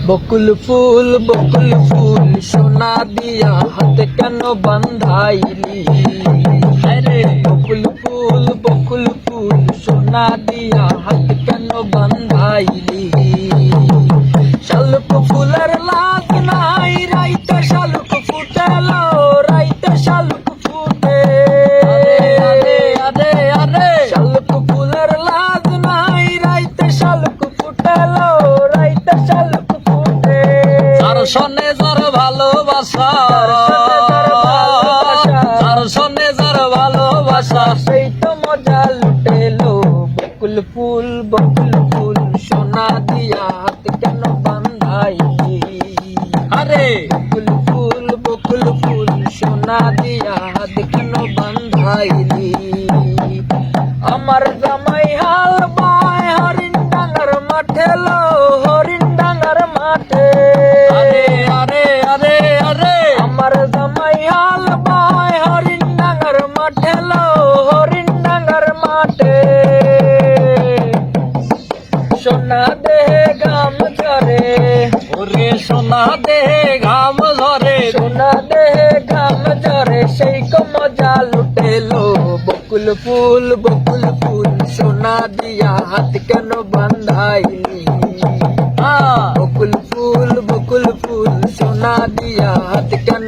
বকুল ফুল সোনা দিয়া হাত কেন বান্ধাইলি? আরে বকুল ফুল সোনা দিয়া হাত কেন বান্ধাইলি? শালুক ফুলের লাজ নাই, রাইতে শালুক ফুটেলো, রাইতে শালুক ফুটে। আরে আরে আরে শালুক ফুলের লাজ নাই, রাইতে শালুক ফুটেলো, রাইতে শালুক ফুটে। তার সনে যার ভালোবাসা, তার সনে যার ভালোবাসা, সেই তো মজা লুটেলো। বকুল ফুল সোনা দিয়া হাত কেন বান্ধাইলি? আরে বকুল ফুল সোনা দিয়া হাত কেন বান্ধাইলি? আমার জামাই হাল বায় হরিণ ডাঙ্গার মাঠে লো, হরিণ ডাঙ্গার মাঠে। আরে আরে আরে আরে আমার জামাই হাল বায় হরিণ ডাঙ্গার মাঠে লো, হরিণ ডাঙ্গার মাঠে। সোনা দেহে ঘাম ঝরে, ওরে সোনা দেহে ঘাম ঝরে, সোনা দেহে ঘাম ঝরে, সেই কো মজা লুটেলো। বকুল ফুল সোনা দিয়া হাত কেন বান্ধাইলি? বকুল ফুল সোনা দিয়া হাত কেন